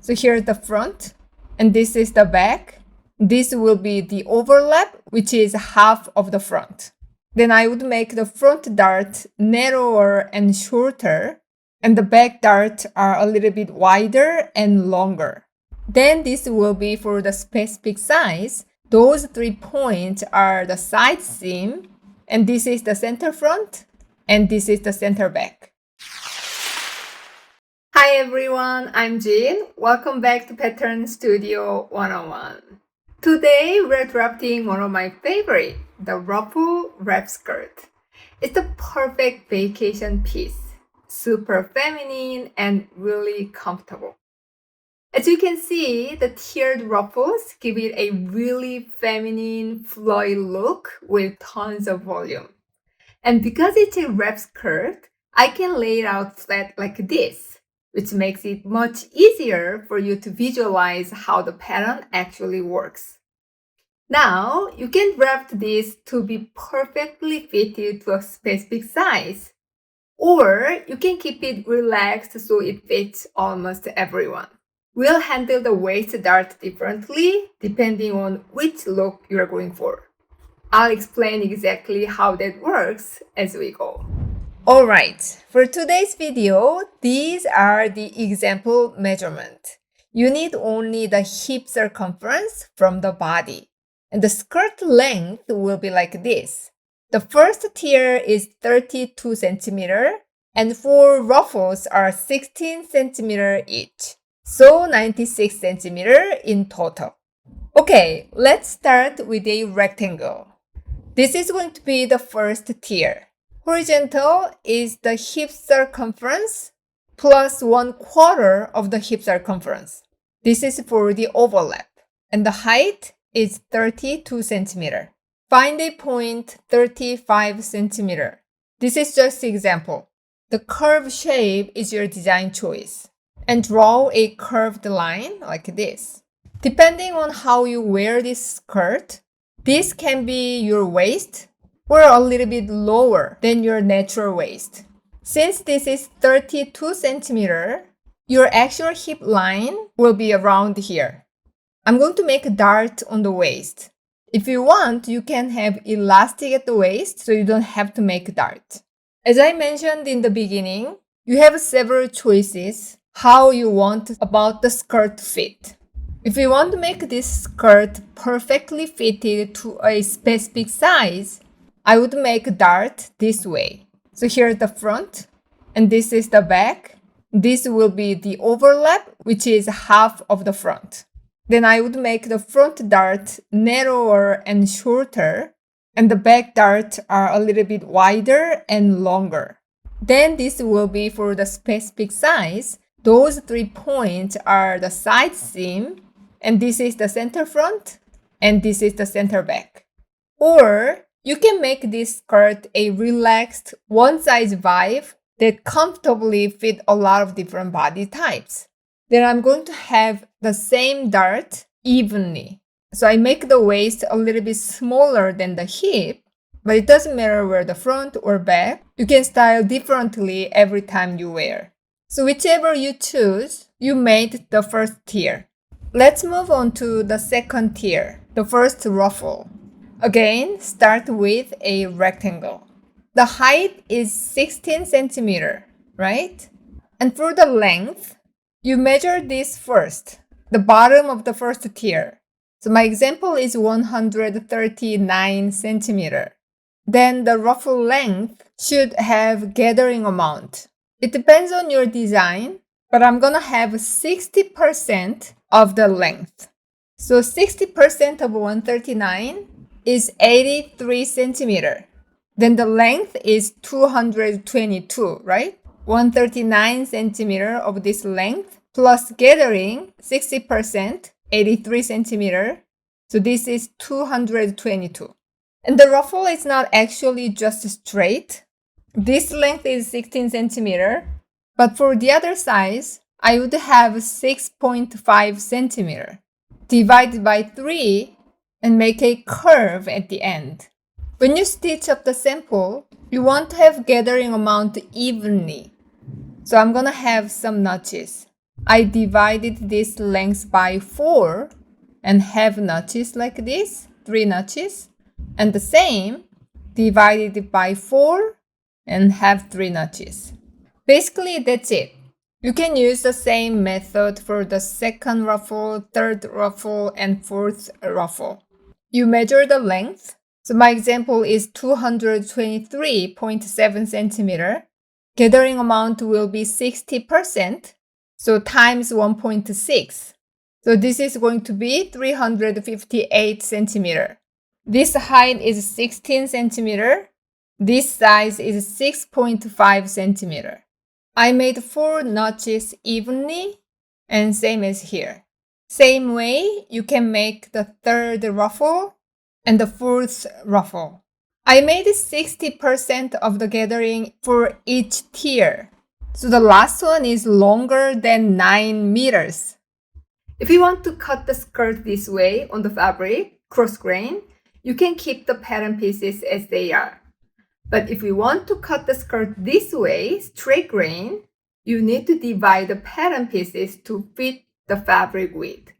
So here's the front, and this is the back. This will be the overlap, which is half of the front. Then I would make the front dart narrower and shorter, and the back darts are a little bit wider and longer. Then this will be for the specific size. Those 3 points are the side seam, and this is the center front, and this is the center back. Hi everyone, I'm Jin. Welcome back to Pattern Studio 101. Today we're drafting one of my favorite, the Ruffle Wrap Skirt. It's the perfect vacation piece, super feminine and really comfortable. As you can see, the tiered ruffles give it a really feminine, flowy look with tons of volume. And because it's a wrap skirt, I can lay it out flat like this, which makes it much easier for you to visualize how the pattern actually works. Now, you can draft this to be perfectly fitted to a specific size, or you can keep it relaxed so it fits almost everyone. We'll handle the waist dart differently depending on which look you're going for. I'll explain exactly how that works as we go. Alright, for today's video, these are the example measurements. You need only the hip circumference from the body. And the skirt length will be like this. The first tier is 32 centimeter, and 4 ruffles are 16 centimeter each. So 96 centimeter in total. Okay, let's start with a rectangle. This is going to be the first tier. Horizontal is the hip circumference plus 1/4 of the hip circumference. This is for the overlap. And the height is 32 centimeter. Find a point 35 centimeter. This is just example. The curve shape is your design choice. And draw a curved line like this. Depending on how you wear this skirt, this can be your waist or a little bit lower than your natural waist. Since this is 32 centimeter, your actual hip line will be around here. I'm going to make a dart on the waist. If you want, you can have elastic at the waist so you don't have to make a dart. As I mentioned in the beginning, you have several choices how you want about the skirt fit. If you want to make this skirt perfectly fitted to a specific size, I would make a dart this way. So here's the front, and this is the back. This will be the overlap, which is half of the front. Then I would make the front dart narrower and shorter, and the back darts are a little bit wider and longer. Then this will be for the specific size. Those 3 points are the side seam, and this is the center front, and this is the center back. Or you can make this skirt a relaxed, one-size vibe that comfortably fit a lot of different body types. Then I'm going to have the same dart evenly. So I make the waist a little bit smaller than the hip, but it doesn't matter where the front or back. You can style differently every time you wear. So whichever you choose, you made the first tier. Let's move on to the second tier, the first ruffle. Again, start with a rectangle. The height is 16 centimeter, right? And for the length, you measure this first, the bottom of the first tier. So my example is 139 centimeter. Then the ruffle length should have gathering amount. It depends on your design, but I'm gonna have 60% of the length. So 60% of 139 is 83 centimeter. Then the length is 222, right? 139 centimeter of this length plus gathering 60%, 83 centimeter. So this is 222. And the ruffle is not actually just straight. This length is 16 centimeter, but for the other size, I would have 6.5 centimeter. Divide by 3 and make a curve at the end. When you stitch up the sample, you want to have gathering amount evenly. So I'm gonna have some notches. I divided this length by 4 and have notches like this, 3 notches. And the same, divided by 4 and have 3 notches. Basically, that's it. You can use the same method for the second ruffle, third ruffle, and fourth ruffle. You measure the length. So my example is 223.7 centimeter. Gathering amount will be 60%. So times 1.6. So this is going to be 358 centimeter. This height is 16 centimeter. This size is 6.5 centimeter. I made 4 notches evenly and same as here. Same way, you can make the third ruffle and the fourth ruffle. I made 60% of the gathering for each tier. So the last one is longer than 9 meters. If you want to cut the skirt this way on the fabric, cross grain, you can keep the pattern pieces as they are. But if you want to cut the skirt this way, straight grain, you need to divide the pattern pieces to fit the fabric width.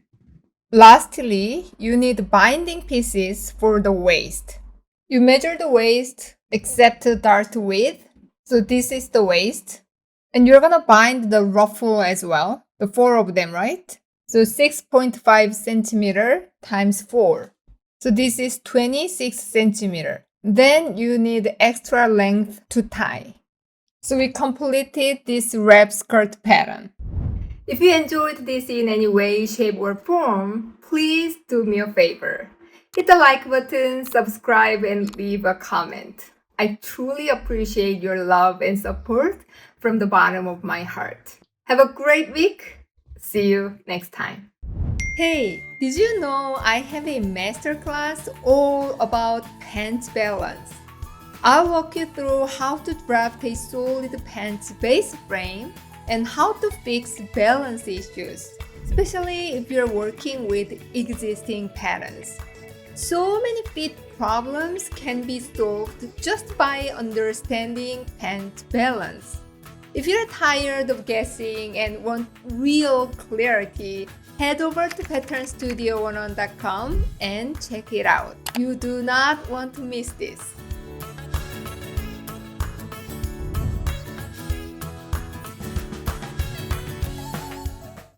Lastly, you need binding pieces for the waist. You measure the waist except the dart width. So this is the waist. And you're gonna bind the ruffle as well, the 4 of them, right? So 6.5 centimeter times 4. So this is 26 centimeter. Then you need extra length to tie. So we completed this wrap skirt pattern. If you enjoyed this in any way, shape, or form, please do me a favor. Hit the like button, subscribe, and leave a comment. I truly appreciate your love and support from the bottom of my heart. Have a great week. See you next time. Hey, did you know I have a masterclass all about pants balance? I'll walk you through how to draft a solid pants base frame and how to fix balance issues, especially if you're working with existing patterns. So many fit problems can be solved just by understanding pant balance. If you're tired of guessing and want real clarity, head over to patternstudio101.com and check it out. You do not want to miss this.